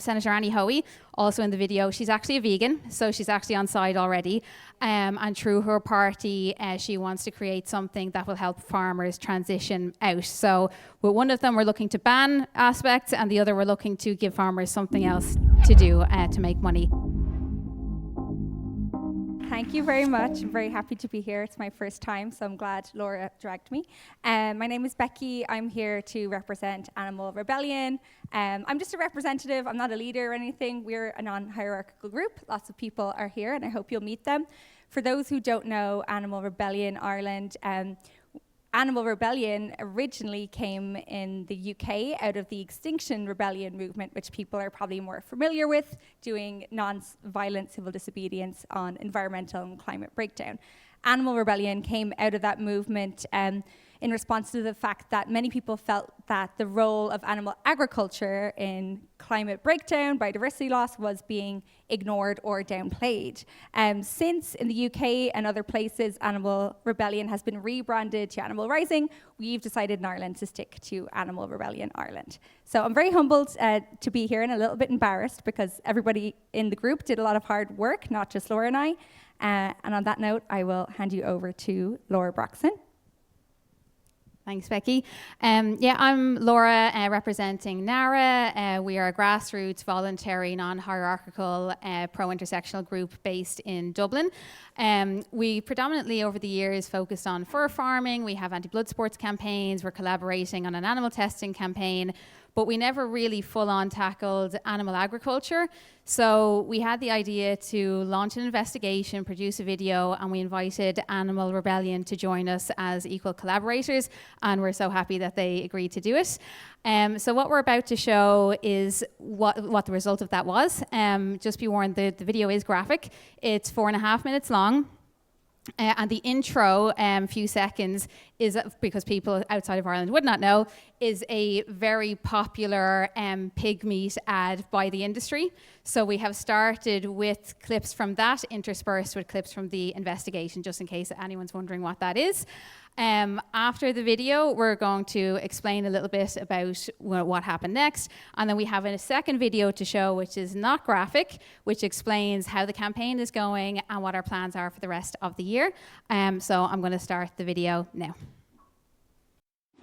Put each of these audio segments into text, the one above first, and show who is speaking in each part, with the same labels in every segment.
Speaker 1: Senator Annie Hoey, also in the video, she's actually a vegan, so she's actually on side already. And through her party, she wants to create something that will help farmers transition out. So with one of them, we're looking to ban aspects, and the other, we're looking to give farmers something else to do to make money.
Speaker 2: Thank you very much. I'm very happy to be here. It's my first time, so I'm glad Laura dragged me. My name is Becky. I'm here to represent Animal Rebellion. I'm just a representative. I'm not a leader or anything. We're a non-hierarchical group. Lots of people are here, and I hope you'll meet them. For those who don't know Animal Rebellion Ireland, Animal Rebellion originally came in the UK out of the Extinction Rebellion movement, which people are probably more familiar with, doing non-violent civil disobedience on environmental and climate breakdown. Animal Rebellion came out of that movement in response to the fact that many people felt that the role of animal agriculture in climate breakdown, biodiversity loss, was being ignored or downplayed. Since in the UK and other places, Animal Rebellion has been rebranded to Animal Rising, we've decided in Ireland to stick to Animal Rebellion Ireland. So I'm very humbled to be here and a little bit embarrassed because everybody in the group did a lot of hard work, not just Laura and I. And on that note, I will hand you over to Laura Broxson.
Speaker 1: Thanks, Becky. I'm Laura, representing NARA. We are a grassroots, voluntary, non-hierarchical, pro-intersectional group based in Dublin. We predominantly, over the years, focused on fur farming. We have anti-blood sports campaigns. We're collaborating on an animal testing campaign. But we never really full-on tackled animal agriculture. So we had the idea to launch an investigation, produce a video, and we invited Animal Rebellion to join us as equal collaborators, and we're so happy that they agreed to do it. So what we're about to show is what the result of that was. Just be warned, the video is graphic. It's 4.5 minutes long. And the intro, few seconds, is, because people outside of Ireland would not know, is a very popular pig meat ad by the industry. So we have started with clips from that, interspersed with clips from the investigation, just in case anyone's wondering what that is. After the video, we're going to explain a little bit about what happened next. And then we have a second video to show, which is not graphic, which explains how the campaign is going and what our plans are for the rest of the year. So I'm going to start the video now.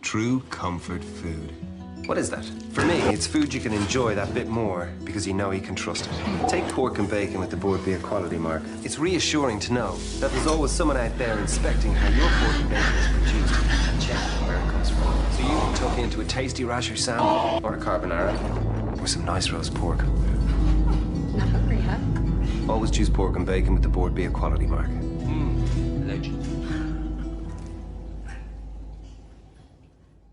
Speaker 3: True comfort food. What is that? For me, it's food you can enjoy that bit more because you know you can trust it. Take pork and bacon with the Board B quality mark. It's reassuring to know that there's always someone out there inspecting how your pork and bacon is produced and checking where it comes from. So you can tuck into a tasty rasher salmon or a carbonara or some nice roast pork.
Speaker 4: Not hungry, huh?
Speaker 3: Always choose pork and bacon with the Board B quality mark.
Speaker 4: Legend.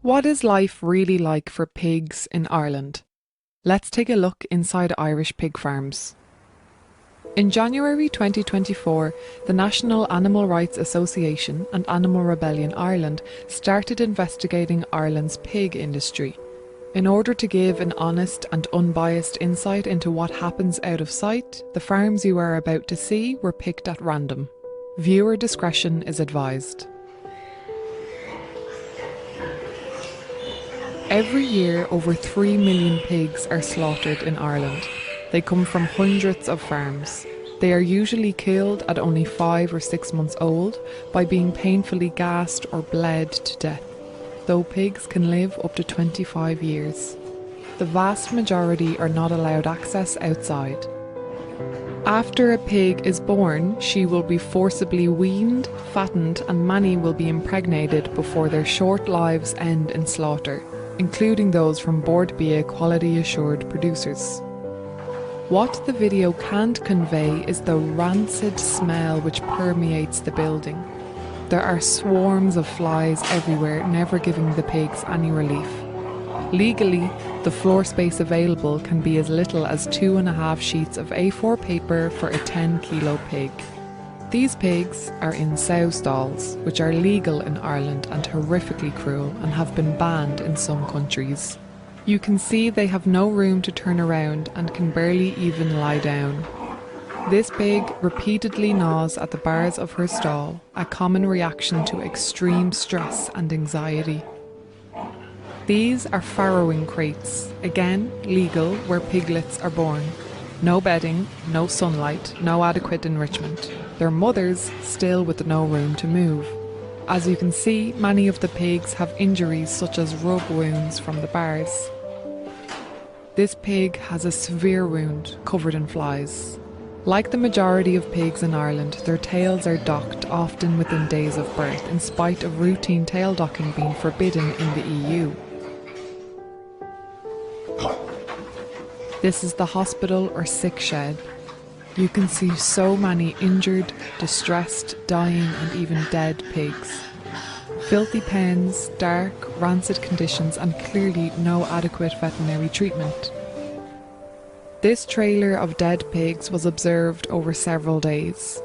Speaker 5: What is life really like for pigs in Ireland? Let's take a look inside Irish pig farms. In January 2024, the National Animal Rights Association and Animal Rebellion Ireland started investigating Ireland's pig industry. In order to give an honest and unbiased insight into what happens out of sight, the farms you are about to see were picked at random. Viewer discretion is advised. Every year, over 3 million pigs are slaughtered in Ireland. They come from hundreds of farms. They are usually killed at only 5 or 6 months old by being painfully gassed or bled to death, though pigs can live up to 25 years. The vast majority are not allowed access outside. After a pig is born, she will be forcibly weaned, fattened, and many will be impregnated before their short lives end in slaughter, including those from Board B quality assured producers. What the video can't convey is the rancid smell which permeates the building. There are swarms of flies everywhere, never giving the pigs any relief. Legally, the floor space available can be as little as 2.5 sheets of A4 paper for a 10-kilo pig. These pigs are in sow stalls, which are legal in Ireland and horrifically cruel and have been banned in some countries. You can see they have no room to turn around and can barely even lie down. This pig repeatedly gnaws at the bars of her stall, a common reaction to extreme stress and anxiety. These are farrowing crates, again legal where piglets are born. No bedding, no sunlight, no adequate enrichment. Their mothers still with no room to move. As you can see, many of the pigs have injuries such as rub wounds from the bars. This pig has a severe wound covered in flies. Like the majority of pigs in Ireland, their tails are docked often within days of birth, in spite of routine tail docking being forbidden in the EU. This is the hospital or sick shed. You can see so many injured, distressed, dying and even dead pigs. Filthy pens, dark, rancid conditions and clearly no adequate veterinary treatment. This trailer of dead pigs was observed over several days.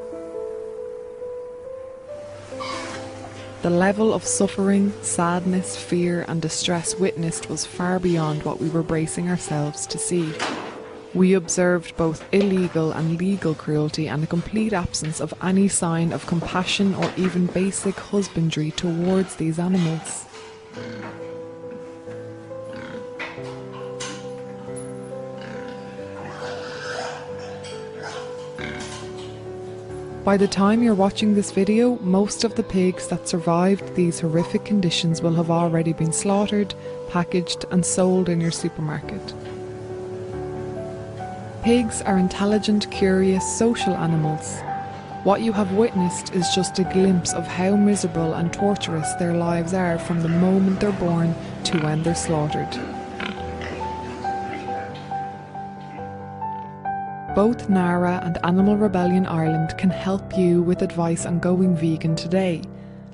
Speaker 5: The level of suffering, sadness, fear and distress witnessed was far beyond what we were bracing ourselves to see. We observed both illegal and legal cruelty and a complete absence of any sign of compassion or even basic husbandry towards these animals. By the time you're watching this video, most of the pigs that survived these horrific conditions will have already been slaughtered, packaged and sold in your supermarket. Pigs are intelligent, curious, social animals. What you have witnessed is just a glimpse of how miserable and torturous their lives are from the moment they're born to when they're slaughtered. Both NARA and Animal Rebellion Ireland can help you with advice on going vegan today.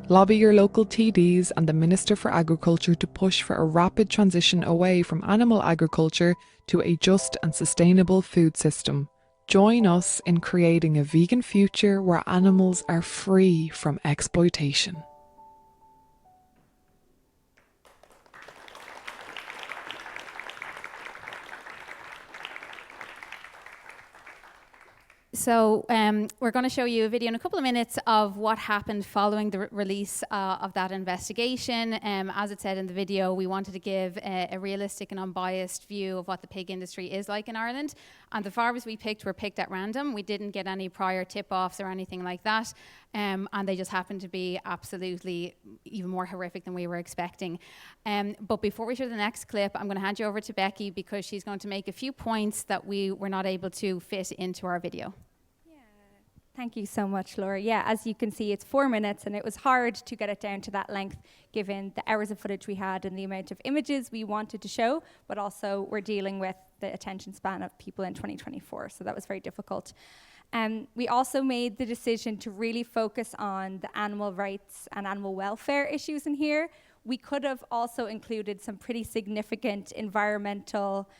Speaker 5: Lobby your local TDs and the Minister for Agriculture to push for a rapid transition away from animal agriculture to a just and sustainable food system. Join us in creating a vegan future where animals are free from exploitation.
Speaker 1: So we're going to show you a video in a couple of minutes of what happened following the release of that investigation. As it said in the video, we wanted to give a realistic and unbiased view of what the pig industry is like in Ireland. And the farmers we picked were picked at random. We didn't get any prior tip-offs or anything like that. And they just happened to be absolutely even more horrific than we were expecting. But before we show the next clip, I'm going to hand you over to Becky because she's going to make a few points that we were not able to fit into our video.
Speaker 2: Thank you so much, Laura. Yeah, as you can see, it's 4 minutes and it was hard to get it down to that length given the hours of footage we had and the amount of images we wanted to show, but also we're dealing with the attention span of people in 2024, so that was very difficult. We also made the decision to really focus on the animal rights and animal welfare issues in here. We could have also included some pretty significant environmental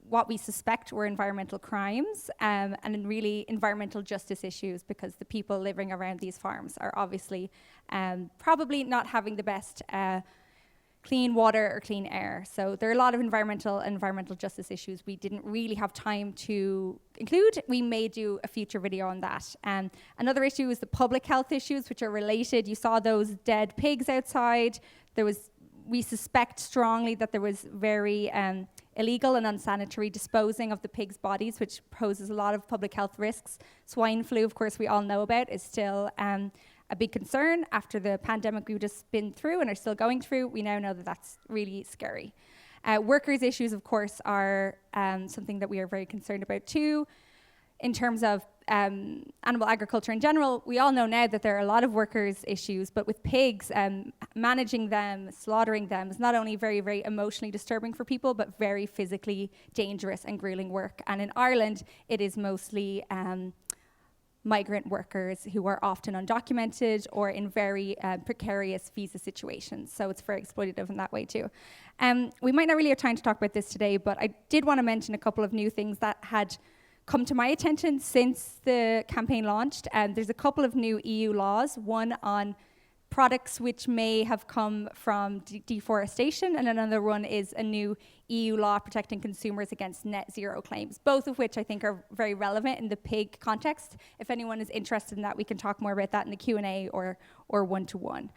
Speaker 2: what we suspect were environmental crimes and really environmental justice issues because the people living around these farms are obviously probably not having the best clean water or clean air. So there are a lot of environmental justice issues we didn't really have time to include. We may do a future video on that. Another issue is the public health issues, which are related. You saw those dead pigs outside. We suspect strongly that there was very illegal and unsanitary disposing of the pigs' bodies, which poses a lot of public health risks. Swine flu, of course, we all know about, is still a big concern after the pandemic we've just been through and are still going through. We now know that that's really scary. Workers' issues, of course, are something that we are very concerned about too. In terms of animal agriculture in general, we all know now that there are a lot of workers' issues, but with pigs, managing them, slaughtering them is not only very, very emotionally disturbing for people, but very physically dangerous and grueling work. And in Ireland, it is mostly migrant workers who are often undocumented or in very precarious visa situations. So it's very exploitative in that way too. We might not really have time to talk about this today, but I did want to mention a couple of new things that had come to my attention since the campaign launched. There's a couple of new EU laws, one on products which may have come from deforestation, and another one is a new EU law protecting consumers against net zero claims, both of which I think are very relevant in the pig context. If anyone is interested in that, we can talk more about that in the Q&A or one-to-one.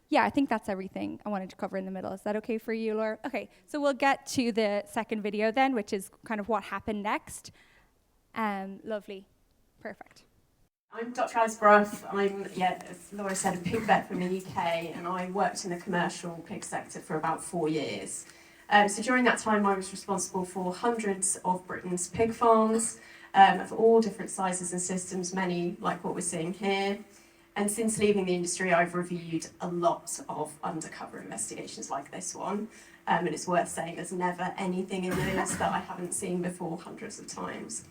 Speaker 2: Yeah, I think that's everything I wanted to cover in the middle. Is that okay for you, Laura? Okay, so we'll get to the second video then, which is kind of what happened next. Lovely. Perfect.
Speaker 6: I'm Dr. Alice Bruff. I'm, as Laura said, a pig vet from the UK, and I worked in the commercial pig sector for about 4 years. So during that time, I was responsible for hundreds of Britain's pig farms of all different sizes and systems, many like what we're seeing here. And since leaving the industry, I've reviewed a lot of undercover investigations like this one. And it's worth saying there's never anything in those that I haven't seen before hundreds of times.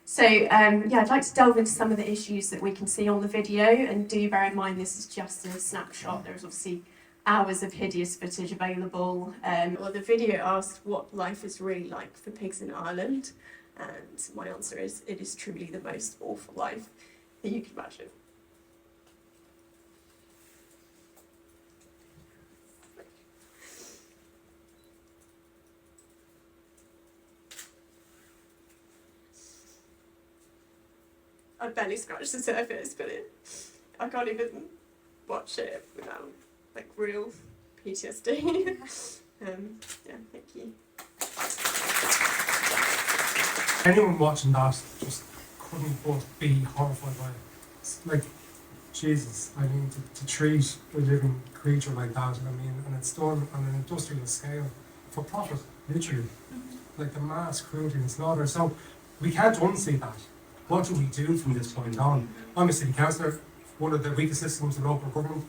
Speaker 6: So I'd like to delve into some of the issues that we can see on the video, and do bear in mind this is just a snapshot. There's obviously hours of hideous footage available.
Speaker 7: Well, the video asked what life is really like for pigs in Ireland, and my answer is it is truly the most awful life that you can imagine. I barely scratched the surface, but I can't even watch it without like real PTSD. Thank you.
Speaker 8: Anyone watching that just couldn't but be horrified by it. It's like, Jesus, I mean, to treat a living creature like that, I mean, and it's done on an industrial scale for profit, literally. Like the mass cruelty and slaughter. So we can't unsee that. What do we do from this point on? I'm a city councillor, one of the weakest systems in local government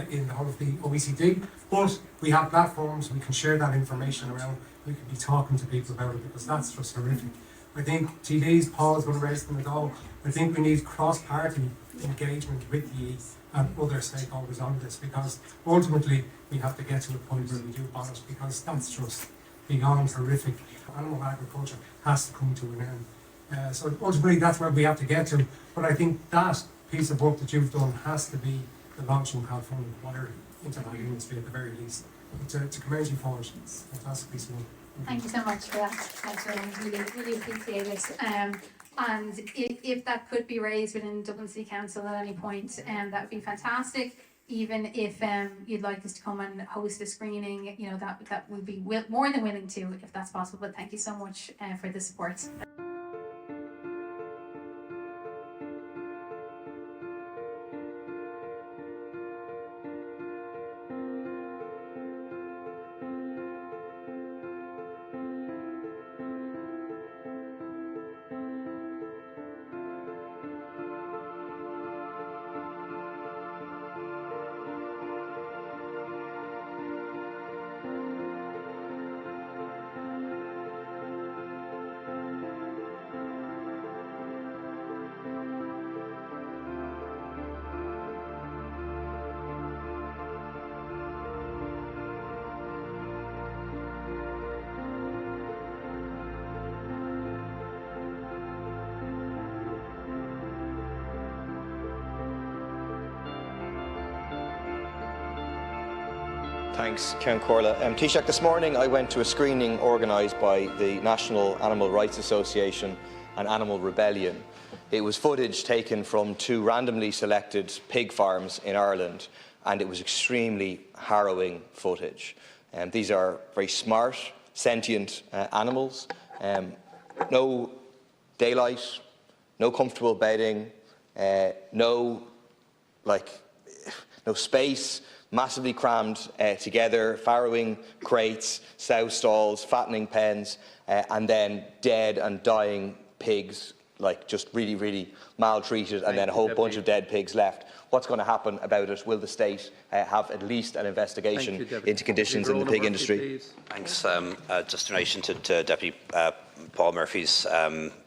Speaker 8: in the whole of the OECD, but we have platforms, we can share that information around, we could be talking to people about it, because that's just horrific. I think TD's Paul's going to raise them at all. I think we need cross-party engagement with the and other stakeholders on this, because ultimately we have to get to a point where we do balance, because that's just beyond horrific. Animal agriculture has to come to an end. So ultimately that's where we have to get to, but I think that piece of work that you've done has to be the launching pad for whatever into that industry at the very least. To commend you for it. It's a fantastic piece of work.
Speaker 1: Thank you so much for that. Thanks, really appreciate it. And if that could be raised within Dublin City Council at any point, that would be fantastic. Even if you'd like us to come and host a screening, that would be more than willing to, if that's possible. But thank you so much for the support.
Speaker 9: Thanks, Cian Corla. Taoiseach, this morning I went to a screening organised by the National Animal Rights Association and Animal Rebellion. It was footage taken from 2 randomly selected pig farms in Ireland, and it was extremely harrowing footage. These are very smart, sentient animals. No daylight, no comfortable bedding, no space, massively crammed together, farrowing crates, sow stalls, fattening pens, and then dead and dying pigs, like just really, really maltreated, and then a whole bunch of dead pigs left. What's going to happen about it? Will the state have at least an investigation into conditions in the pig industry?
Speaker 10: Thanks. Just in relation to Deputy Paul Murphy's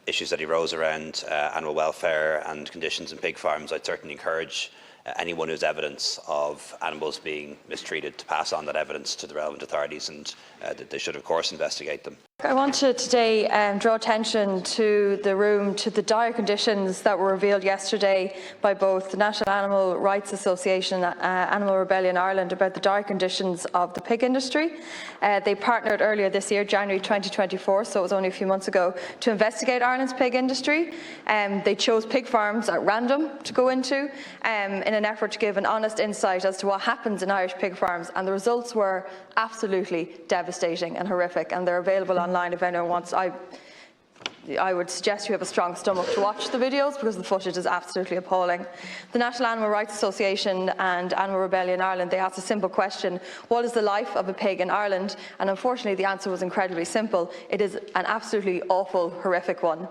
Speaker 10: issues that he rose around animal welfare and conditions in pig farms, I'd certainly encourage anyone who has evidence of animals being mistreated to pass on that evidence to the relevant authorities, and they should of course investigate them.
Speaker 11: I want to today draw attention to the room to the dire conditions that were revealed yesterday by both the National Animal Rights Association and Animal Rebellion Ireland about the dire conditions of the pig industry. They partnered earlier this year, January 2024, so it was only a few months ago, to investigate Ireland's pig industry. They chose pig farms at random to go into in an effort to give an honest insight as to what happens in Irish pig farms, and the results were absolutely devastating and horrific, and they're available online if anyone wants. I would suggest you have a strong stomach to watch the videos because the footage is absolutely appalling. The National Animal Rights Association and Animal Rebellion Ireland, they asked a simple question: what is the life of a pig in Ireland? And unfortunately the answer was incredibly simple. It is an absolutely awful, horrific one.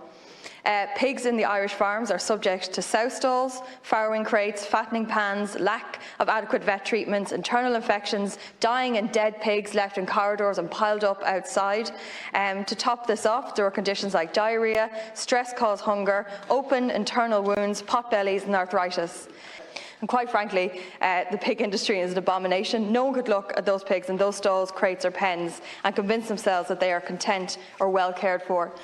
Speaker 11: Pigs in the Irish farms are subject to sow stalls, farrowing crates, fattening pans, lack of adequate vet treatments, internal infections, dying and dead pigs left in corridors and piled up outside. To top this off, there are conditions like diarrhoea, stress-caused hunger, open internal wounds, pot bellies and arthritis. And quite frankly, the pig industry is an abomination. No one could look at those pigs in those stalls, crates or pens and convince themselves that they are content or well cared for.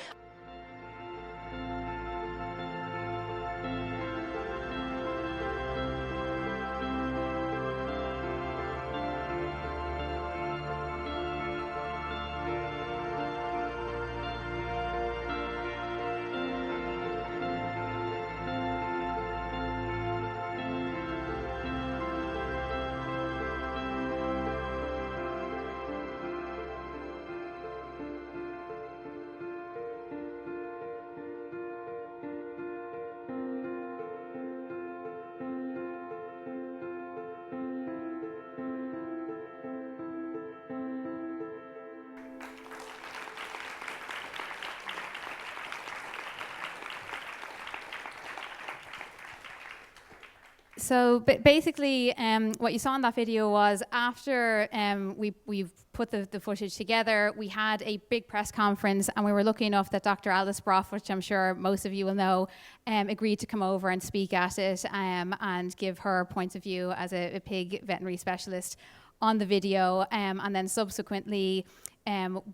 Speaker 1: So basically, what you saw in that video was after we've put the footage together, we had a big press conference, and we were lucky enough that Dr. Alice Brough, which I'm sure most of you will know, agreed to come over and speak at it and give her points of view as a pig veterinary specialist on the video, and then subsequently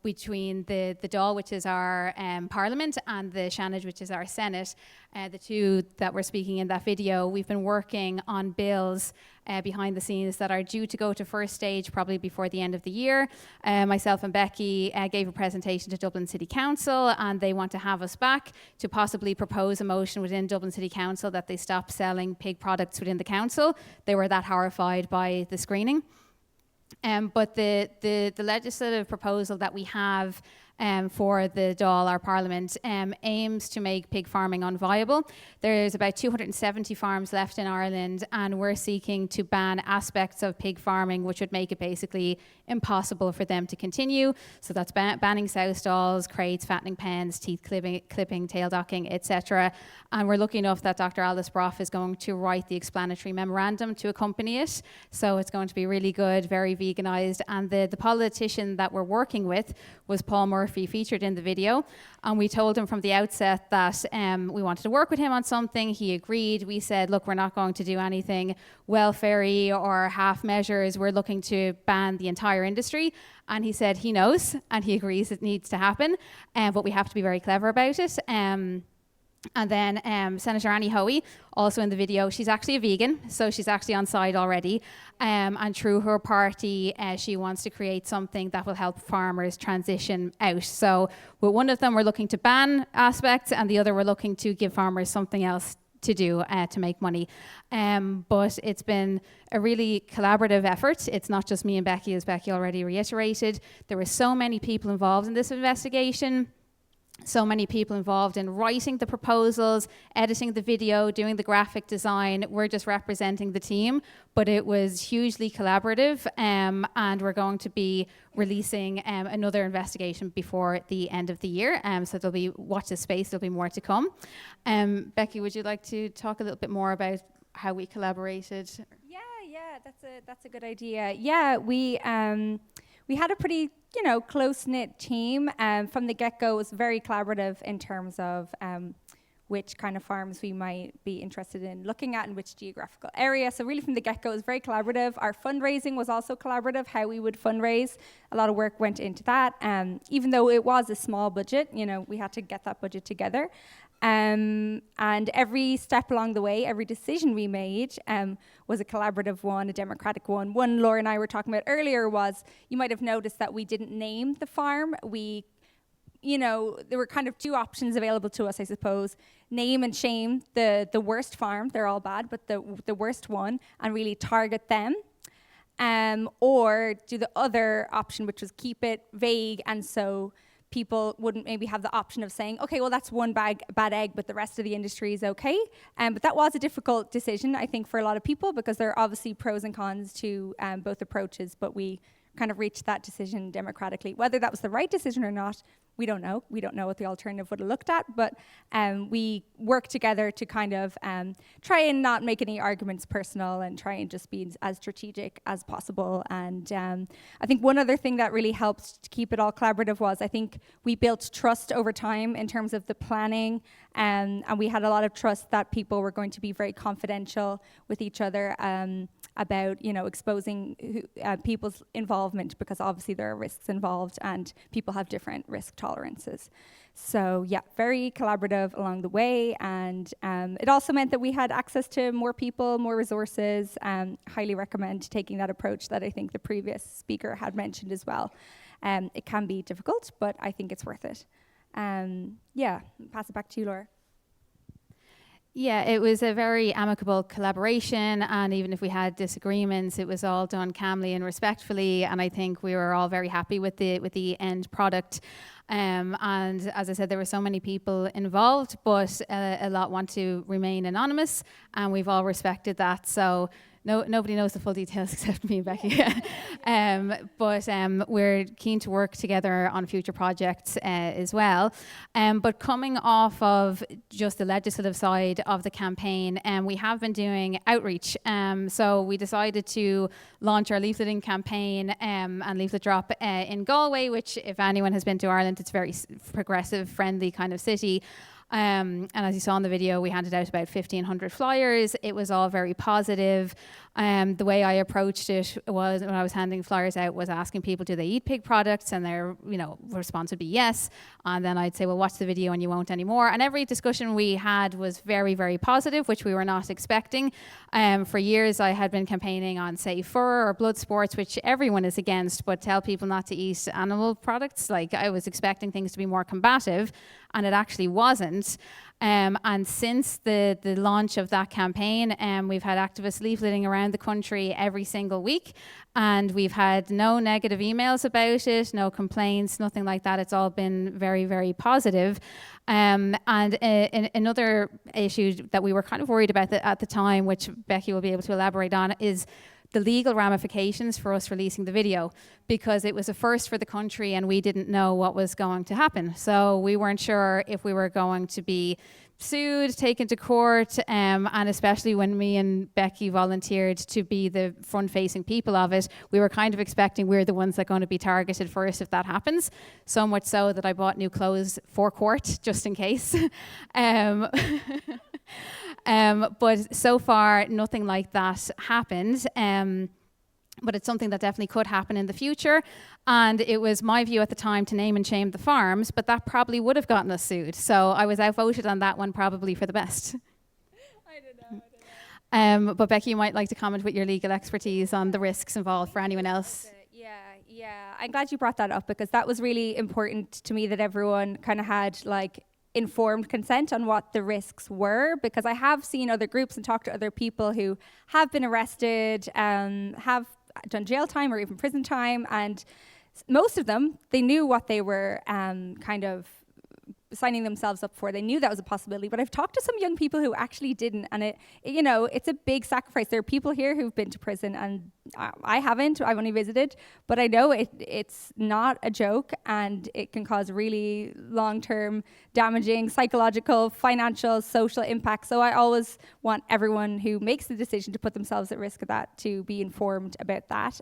Speaker 1: between the Dáil, which is our Parliament, and the Seanad, which is our Senate, the two that were speaking in that video, we've been working on bills behind the scenes that are due to go to first stage probably before the end of the year. Myself and Becky gave a presentation to Dublin City Council, and they want to have us back to possibly propose a motion within Dublin City Council that they stop selling pig products within the council. They were that horrified by the screening. But the legislative proposal that we have for the Dáil, our Parliament, aims to make pig farming unviable. There's about 270 farms left in Ireland, and we're seeking to ban aspects of pig farming which would make it basically impossible for them to continue. So that's banning sow stalls, crates, fattening pens, teeth clipping, tail docking, etc. And we're lucky enough that Dr. Alice Brough is going to write the explanatory memorandum to accompany it. So it's going to be really good, very veganised. And the politician that we're working with was Paul Murphy, featured in the video. And we told him from the outset that we wanted to work with him on something. He agreed. We said, look, we're not going to do anything welfare-y or half measures. We're looking to ban the entire industry. And he said he knows and he agrees it needs to happen, but we have to be very clever about it. And then Senator Annie Hoey, also in the video, she's actually a vegan, so she's actually on side already. And through her party, she wants to create something that will help farmers transition out. So with one of them, we're looking to ban aspects, and the other, we're looking to give farmers something else to do to make money. But it's been a really collaborative effort. It's not just me and Becky, as Becky already reiterated. There were so many people involved in this investigation. So many people involved in writing the proposals, editing the video, doing the graphic design. We're just representing the team, but it was hugely collaborative, and we're going to be releasing another investigation before the end of the year. So there'll be, watch this space, there'll be more to come. Becky, would you like to talk a little bit more about how we collaborated?
Speaker 2: Yeah, that's a good idea. Yeah, we had a pretty, close-knit team. From the get-go, it was very collaborative in terms of which kind of farms we might be interested in looking at in which geographical area. So really from the get-go, it was very collaborative. Our fundraising was also collaborative, how we would fundraise. A lot of work went into that. Even though it was a small budget, you know, we had to get that budget together. And every step along the way, every decision we made was a collaborative one, a democratic one. One Laura and I were talking about earlier was, you might have noticed that we didn't name the farm. You know, there were kind of two options available to us, I suppose. Name and shame the worst farm, they're all bad, but the worst one, and really target them. Or do the other option, which was keep it vague, and so people wouldn't maybe have the option of saying, okay, well, that's one bad egg, but the rest of the industry is okay. But that was a difficult decision, I think, for a lot of people, because there are obviously pros and cons to both approaches, but we kind of reached that decision democratically. Whether that was the right decision or not, we don't know. We don't know what the alternative would have looked at, but we worked together to kind of try and not make any arguments personal and try and just be as strategic as possible. And I think one other thing that really helped to keep it all collaborative was, I think we built trust over time in terms of the planning, and we had a lot of trust that people were going to be very confidential with each other about, you know, exposing people's involvement, because obviously there are risks involved and people have different risk tolerances. So yeah, very collaborative along the way, and it also meant that we had access to more people, more resources. Highly recommend taking that approach that I think the previous speaker had mentioned as well. It can be difficult, but I think it's worth it. Yeah, pass it back to you, Laura.
Speaker 1: Yeah, it was a very amicable collaboration, and even if we had disagreements, it was all done calmly and respectfully, and I think we were all very happy with the end product. And as I said, there were so many people involved, but a lot want to remain anonymous, and we've all respected that. So nobody knows the full details except me and Becky. But we're keen to work together on future projects as well. But coming off of just the legislative side of the campaign, we have been doing outreach. So we decided to launch our leafleting campaign and leaflet drop in Galway, which, if anyone has been to Ireland, it's a very progressive, friendly kind of city. And as you saw in the video, we handed out about 1,500 flyers. It was all very positive. The way I approached it was, when I was handing flyers out, was asking people, do they eat pig products? And their response would be yes. And then I'd say, well, watch the video and you won't anymore. And every discussion we had was very, very positive, which we were not expecting. For years, I had been campaigning on, say, fur or blood sports, which everyone is against, but tell people not to eat animal products. Like, I was expecting things to be more combative, and it actually wasn't. And since the launch of that campaign, we've had activists leafleting around the country every single week, and we've had no negative emails about it, no complaints, nothing like that. It's all been very, very positive. And another issue that we were kind of worried about at the time, which Becky will be able to elaborate on, is the legal ramifications for us releasing the video, because it was a first for the country and we didn't know what was going to happen. So we weren't sure if we were going to be sued, taken to court, and especially when me and Becky volunteered to be the front-facing people of it, we were kind of expecting we're the ones that are going to be targeted first if that happens. So much so that I bought new clothes for court, just in case. But so far, nothing like that happened. But it's something that definitely could happen in the future. And it was my view at the time to name and shame the farms, but that probably would have gotten us sued. So I was outvoted on that one, probably for the best.
Speaker 2: I don't know.
Speaker 1: But Becky, you might like to comment with your legal expertise on the risks involved for anyone else.
Speaker 2: Yeah. I'm glad you brought that up, because that was really important to me, that everyone kind of had informed consent on what the risks were, because I have seen other groups and talked to other people who have been arrested, have done jail time or even prison time, and most of them, they knew what they were kind of signing themselves up for. They knew that was a possibility, but I've talked to some young people who actually didn't, and it's a big sacrifice. There are people here who've been to prison, and I haven't. I've only visited, but I know it's not a joke, and it can cause really long-term damaging psychological, financial, social impact. So I always want everyone who makes the decision to put themselves at risk of that to be informed about that.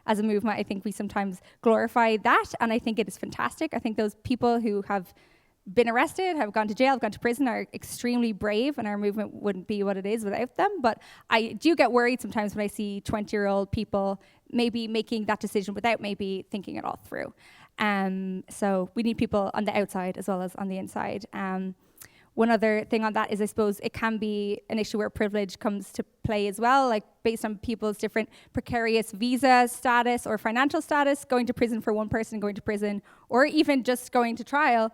Speaker 2: As a movement, I think we sometimes glorify that, and I think it is fantastic. I think those people who have been arrested, have gone to jail, have gone to prison, are extremely brave, and our movement wouldn't be what it is without them. But I do get worried sometimes when I see 20-year-old people maybe making that decision without maybe thinking it all through. So we need people on the outside as well as on the inside. One other thing on that is, I suppose, it can be an issue where privilege comes to play as well, like based on people's different precarious visa status or financial status. Going to prison for one person, going to prison, or even just going to trial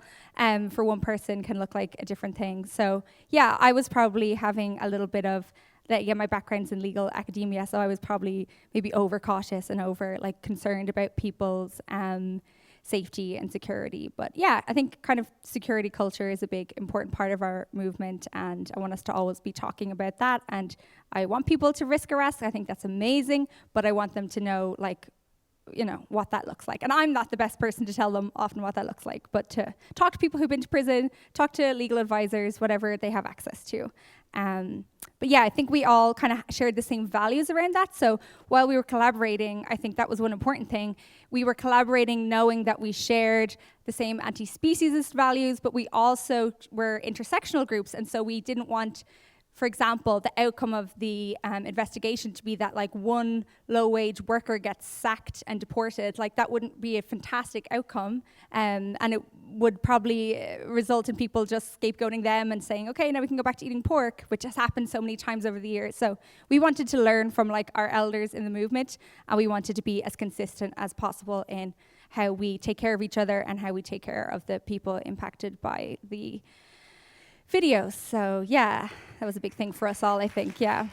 Speaker 2: for one person can look like a different thing. So yeah, I was probably having a little bit of that. Yeah, my background's in legal academia, so I was probably maybe overcautious and over like concerned about people's safety and security. But yeah, I think kind of security culture is a big important part of our movement, and I want us to always be talking about that. And I want people to risk arrest. I think that's amazing, but I want them to know, like, you know, what that looks like. And I'm not the best person to tell them often what that looks like, but to talk to people who've been to prison, talk to legal advisors, whatever they have access to. But yeah, I think we all kind of shared the same values around that. So while we were collaborating, I think that was one important thing. We were collaborating knowing that we shared the same anti-speciesist values, but we also were intersectional groups. And so we didn't want, for example, the outcome of the investigation to be that like one low-wage worker gets sacked and deported. Like that wouldn't be a fantastic outcome, and it would probably result in people just scapegoating them and saying, okay, now we can go back to eating pork, which has happened so many times over the years. So we wanted to learn from like our elders in the movement, and we wanted to be as consistent as possible in how we take care of each other and how we take care of the people impacted by the videos. So yeah, that was a big thing for us all, I think. Yeah.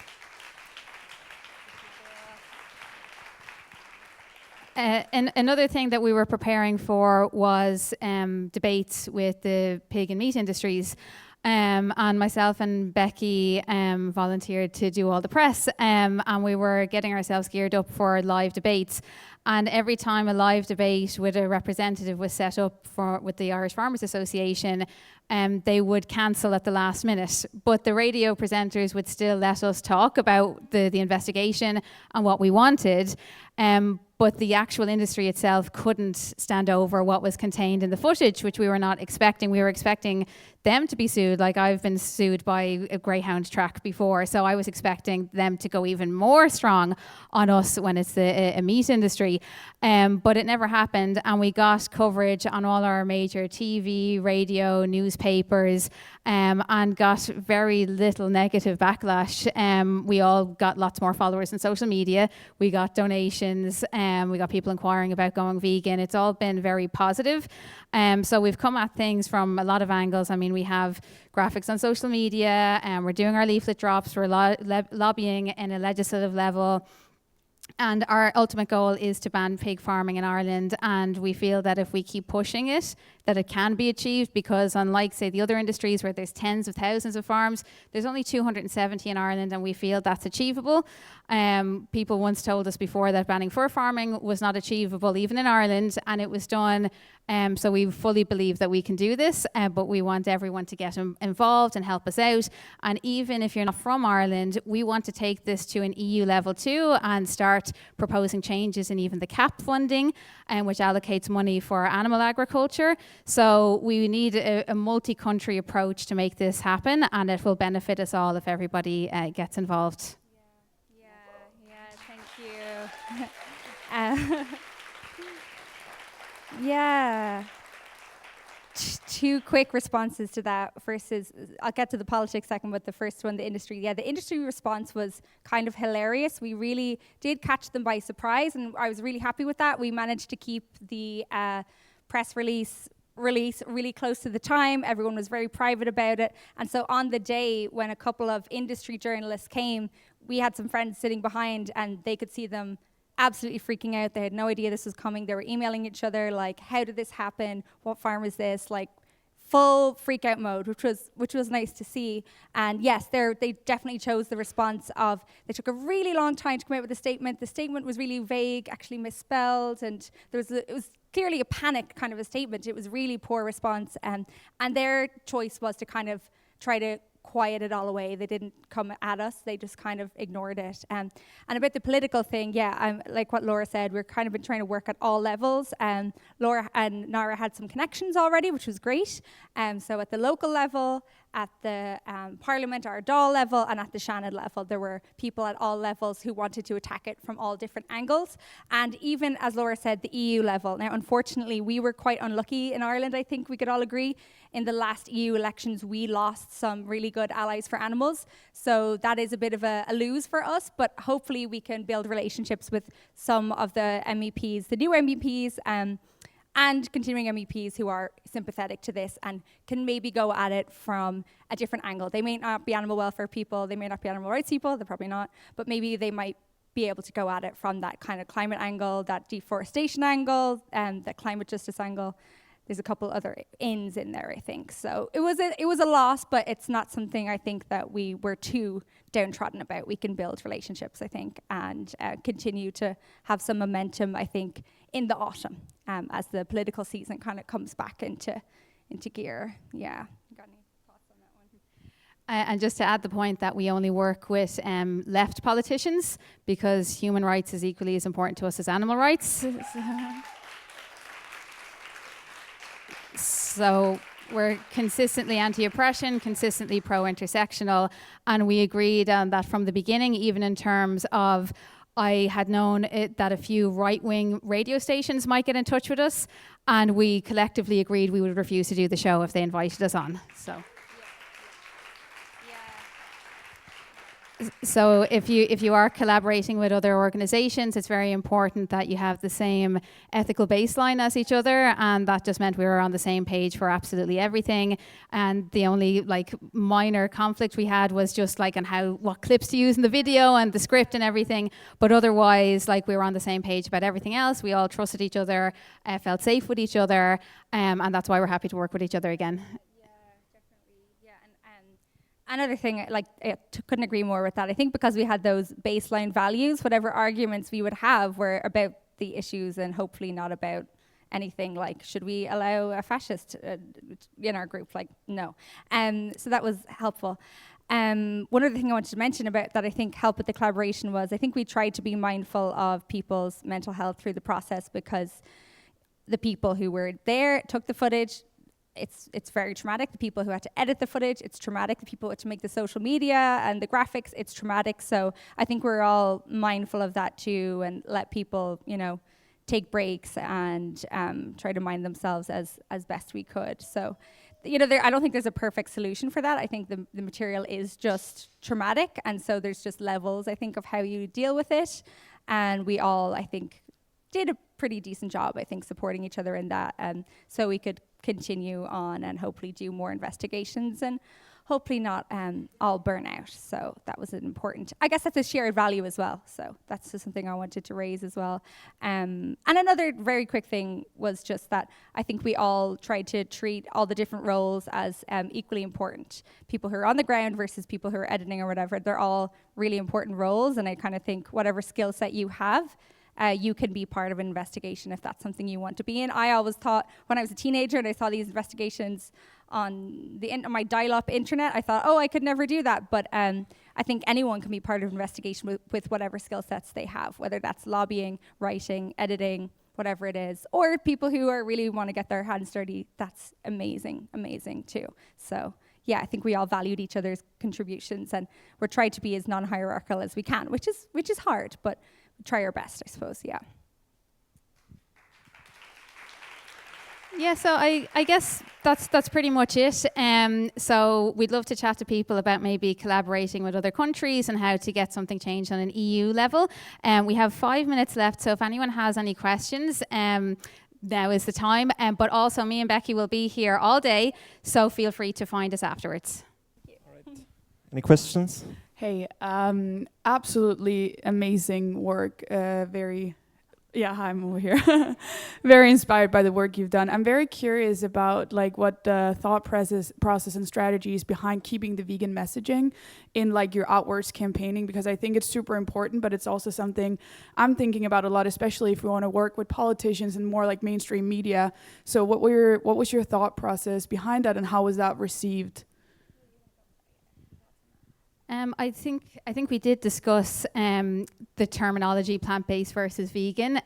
Speaker 1: And another thing that we were preparing for was debates with the pig and meat industries. And myself and Becky volunteered to do all the press, and we were getting ourselves geared up for live debates. And every time a live debate with a representative was set up with the Irish Farmers Association, they would cancel at the last minute. But the radio presenters would still let us talk about the investigation and what we wanted. But the actual industry itself couldn't stand over what was contained in the footage, which we were not expecting. We were expecting them to be sued. Like, I've been sued by a greyhound track before, so I was expecting them to go even more strong on us when it's a meat industry. But it never happened, and we got coverage on all our major TV, radio, newspapers, and got very little negative backlash. We all got lots more followers on social media. We got donations. We got people inquiring about going vegan. It's all been very positive. So we've come at things from a lot of angles. I mean, we have graphics on social media, and we're doing our leaflet drops. We're lobbying in a legislative level. And our ultimate goal is to ban pig farming in Ireland. And we feel that if we keep pushing it, that it can be achieved, because unlike, say, the other industries where there's tens of thousands of farms, there's only 270 in Ireland, and we feel that's achievable. People once told us before that banning fur farming was not achievable even in Ireland, and it was done. So we fully believe that we can do this, but we want everyone to get involved and help us out. And even if you're not from Ireland, we want to take this to an EU level too and start proposing changes in even the CAP funding, which allocates money for animal agriculture. So we need a multi-country approach to make this happen, and it will benefit us all if everybody gets involved.
Speaker 2: Thank you. Yeah. Two quick responses to that. First is, I'll get to the politics second, but the first one, the industry. Yeah, the industry response was kind of hilarious. We really did catch them by surprise, and I was really happy with that. We managed to keep the press release really close to the time. Everyone was very private about it. And so on the day when a couple of industry journalists came, we had some friends sitting behind, and they could see them absolutely freaking out. They had no idea this was coming. They were emailing each other like, how did this happen? What farm is this? Like, full freak out mode, which was nice to see. And yes, they definitely chose the response of, they took a really long time to come out with a statement. The statement was really vague, actually misspelled, and it was clearly a panic kind of a statement. It was really poor response. And their choice was to kind of try to quiet it all away. They didn't come at us. They just kind of ignored it. And about the political thing, like what Laura said, we're kind of been trying to work at all levels. Laura and Nara had some connections already, which was great. So at the local level, at the Parliament, our Dáil level, and at the Shannon level, there were people at all levels who wanted to attack it from all different angles. And even, as Laura said, the EU level. Now, unfortunately, we were quite unlucky in Ireland, I think we could all agree. In the last EU elections, we lost some really good allies for animals. So that is a bit of a lose for us, but hopefully we can build relationships with some of the MEPs, the new MEPs, and continuing MEPs who are sympathetic to this and can maybe go at it from a different angle. They may not be animal welfare people, they may not be animal rights people, they're probably not, but maybe they might be able to go at it from that kind of climate angle, that deforestation angle, and the climate justice angle. There's a couple other ins in there, I think. So it was a loss, but it's not something I think that we were too downtrodden about. We can build relationships, I think, and continue to have some momentum, I think, in the autumn as the political season kind of comes back into gear. Yeah. Got any thoughts on that one?
Speaker 1: And just to add the point that we only work with left politicians because human rights is equally as important to us as animal rights. So we're consistently anti-oppression, consistently pro-intersectional, and we agreed on that from the beginning, even in terms of I had known that a few right-wing radio stations might get in touch with us, and we collectively agreed we would refuse to do the show if they invited us on. So if you are collaborating with other organizations, it's very important that you have the same ethical baseline as each other, and that just meant we were on the same page for absolutely everything. And the only minor conflict we had was just on what clips to use in the video and the script and everything. But otherwise, we were on the same page about everything else. We all trusted each other, felt safe with each other, and that's why we're happy to work with each other again.
Speaker 2: Another thing, I couldn't agree more with that. I think because we had those baseline values, whatever arguments we would have were about the issues and hopefully not about anything like, should we allow a fascist in our group? No. So that was helpful. One other thing I wanted to mention about that I think helped with the collaboration was I think we tried to be mindful of people's mental health through the process because the people who were there took the footage. It's very traumatic. The people who had to edit the footage, it's traumatic. The people who had to make the social media and the graphics, it's traumatic. So I think we're all mindful of that too and let people, take breaks and try to mind themselves as best we could. So, I don't think there's a perfect solution for that. I think the material is just traumatic. And so there's just levels, I think, of how you deal with it. And we all, I think, did a pretty decent job, I think, supporting each other in that. So we could continue on and hopefully do more investigations and hopefully not all burn out. So that was an important, I guess that's a shared value as well. So that's just something I wanted to raise as well. And another very quick thing was just that I think we all tried to treat all the different roles as equally important. People who are on the ground versus people who are editing or whatever, they're all really important roles. And I kind of think whatever skill set you have, you can be part of an investigation if that's something you want to be in. I always thought when I was a teenager and I saw these investigations on my dial-up internet, I thought, I could never do that. But I think anyone can be part of an investigation with whatever skill sets they have, whether that's lobbying, writing, editing, whatever it is. Or people who really want to get their hands dirty, that's amazing too. So yeah, I think we all valued each other's contributions and we're trying to be as non-hierarchical as we can, which is hard, but try our best, I suppose, yeah.
Speaker 1: Yeah, so I guess that's pretty much it. So we'd love to chat to people about maybe collaborating with other countries and how to get something changed on an EU level. We have 5 minutes left, so if anyone has any questions, now is the time. But also, me and Becky will be here all day, so feel free to find us afterwards.
Speaker 12: All right. Any questions?
Speaker 13: Hey, absolutely amazing work. Hi, I'm over here. Very inspired by the work you've done. I'm very curious about what the thought process and strategies behind keeping the vegan messaging in your outwards campaigning, because I think it's super important, but it's also something I'm thinking about a lot, especially if we want to work with politicians and more mainstream media. So what was your thought process behind that and how was that received?
Speaker 1: I think we did discuss the terminology plant-based versus vegan,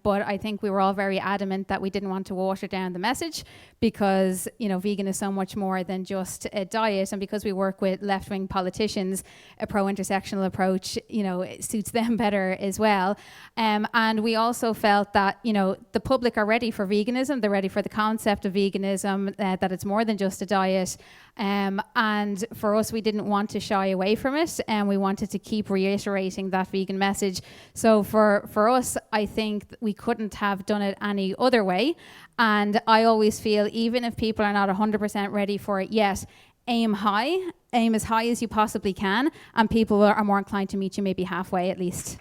Speaker 1: but I think we were all very adamant that we didn't want to water down the message because, you know, vegan is so much more than just a diet, and because we work with left-wing politicians, a pro-intersectional approach, you know, it suits them better as well. And we also felt that, you know, the public are ready for veganism, they're ready for the concept of veganism, that it's more than just a diet. And for us, we didn't want to shy away from it, and we wanted to keep reiterating that vegan message. So for us, I think we couldn't have done it any other way. And I always feel, even if people are not 100% ready for it yet, aim high, aim as high as you possibly can, and people are more inclined to meet you maybe halfway at least.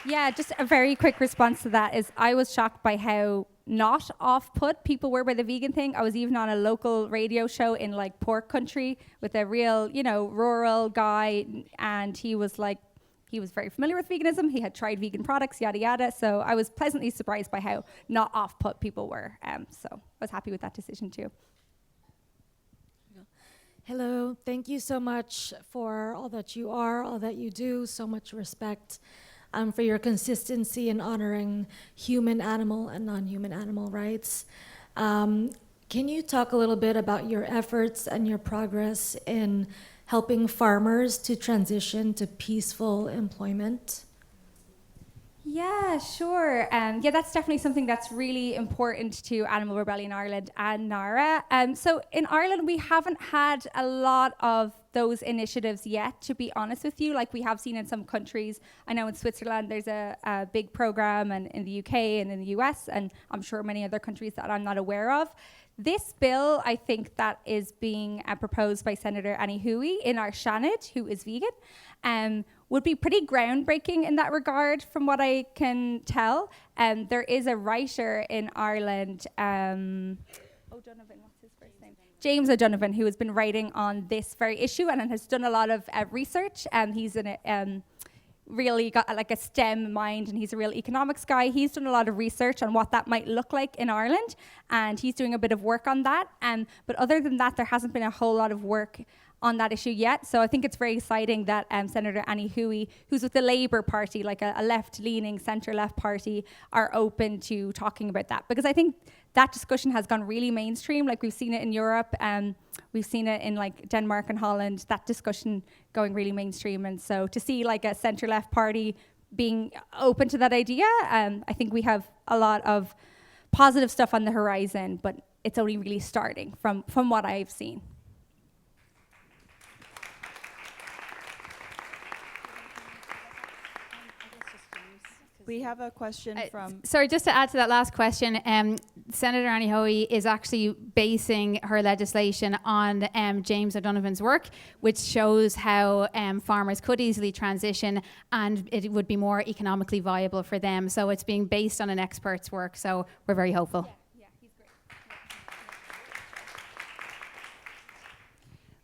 Speaker 2: Yeah, just a very quick response to that is I was shocked by how not off-put people were by the vegan thing. I was even on a local radio show in like pork country with a real, you know, rural guy, and he was like, he was very familiar with veganism. He had tried vegan products, yada, yada. So I was pleasantly surprised by how not off-put people were. So I was happy with that decision too.
Speaker 14: Hello, thank you so much for all that you are, all that you do, so much respect. For your consistency in honoring human, animal, and non-human animal rights. Can you talk a little bit about your efforts and your progress in helping farmers to transition to peaceful employment?
Speaker 2: Yeah, sure. Yeah, that's definitely something that's really important to Animal Rebellion Ireland and NARA. So in Ireland, we haven't had a lot of those initiatives yet, to be honest with you, like we have seen in some countries. I know in Switzerland there's a big program, and in the UK and in the US, and I'm sure many other countries that I'm not aware of. This bill, I think that is being proposed by Senator Annie Hoey in our Shannon, who is vegan, would be pretty groundbreaking in that regard, from what I can tell. There is a writer in Ireland, O'Donovan, what's his first name? James O'Donovan, who has been writing on this very issue and has done a lot of research. He's really got like a STEM mind, and he's a real economics guy. He's done a lot of research on what that might look like in Ireland, and he's doing a bit of work on that. But other than that, there hasn't been a whole lot of work on that issue yet. So I think it's very exciting that Senator Annie Hoey, who's with the Labour Party, like a left-leaning, centre-left party, are open to talking about that. Because I think that discussion has gone really mainstream. Like we've seen it in Europe, we've seen it in like Denmark and Holland, that discussion going really mainstream. And so to see like a centre-left party being open to that idea, I think we have a lot of positive stuff on the horizon, but it's only really starting from what I've seen.
Speaker 15: We have a question from...
Speaker 1: Sorry, just to add to that last question, Senator Annie Hoey is actually basing her legislation on James O'Donovan's work, which shows how farmers could easily transition and it would be more economically viable for them. So it's being based on an expert's work, so we're very hopeful.
Speaker 2: Yeah, he's great.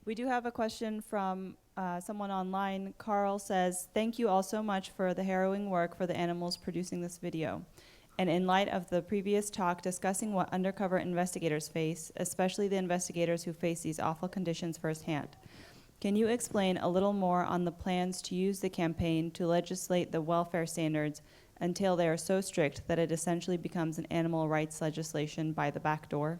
Speaker 15: We do have a question from someone online. Carl says, thank you all so much for the harrowing work for the animals producing this video. And in light of the previous talk discussing what undercover investigators face, especially the investigators who face these awful conditions firsthand, can you explain a little more on the plans to use the campaign to legislate the welfare standards until they are so strict that it essentially becomes an animal rights legislation by the back door?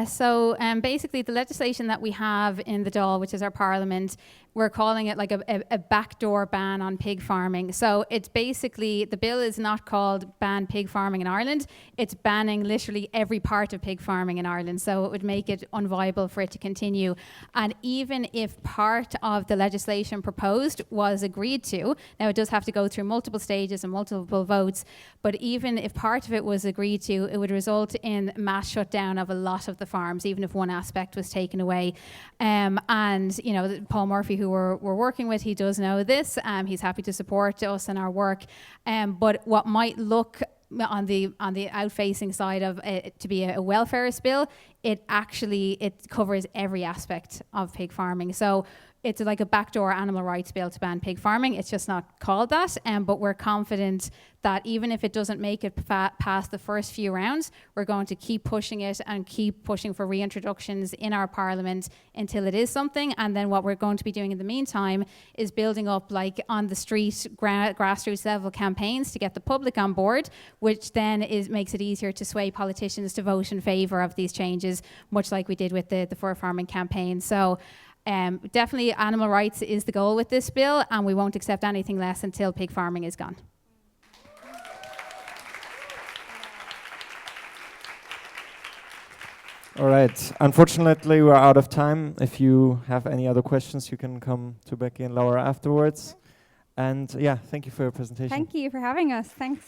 Speaker 1: So basically the legislation that we have in the Dáil, which is our parliament, we're calling it like a backdoor ban on pig farming. So it's basically, the bill is not called ban pig farming in Ireland, it's banning literally every part of pig farming in Ireland. So it would make it unviable for it to continue. And even if part of the legislation proposed was agreed to, now it does have to go through multiple stages and multiple votes, but even if part of it was agreed to, it would result in mass shutdown of a lot of the farms, even if one aspect was taken away. And, you know, Paul Murphy, who we're working with, he does know this. He's happy to support us in our work. But what might look on the out-facing side of it to be a welfarist bill, it covers every aspect of pig farming. So it's like a backdoor animal rights bill to ban pig farming. It's just not called that. But we're confident that even if it doesn't make it past the first few rounds, we're going to keep pushing it and keep pushing for reintroductions in our parliament until it is something. And then what we're going to be doing in the meantime is building up, like, on the street, grassroots level campaigns to get the public on board, which then makes it easier to sway politicians to vote in favour of these changes, much like we did with the fur farming campaign. So definitely animal rights is the goal with this bill, and we won't accept anything less until pig farming is gone.
Speaker 12: All right. Unfortunately, we're out of time. If you have any other questions, you can come to Becky and Laura afterwards. And yeah, thank you for your presentation.
Speaker 2: Thank you for having us. Thanks.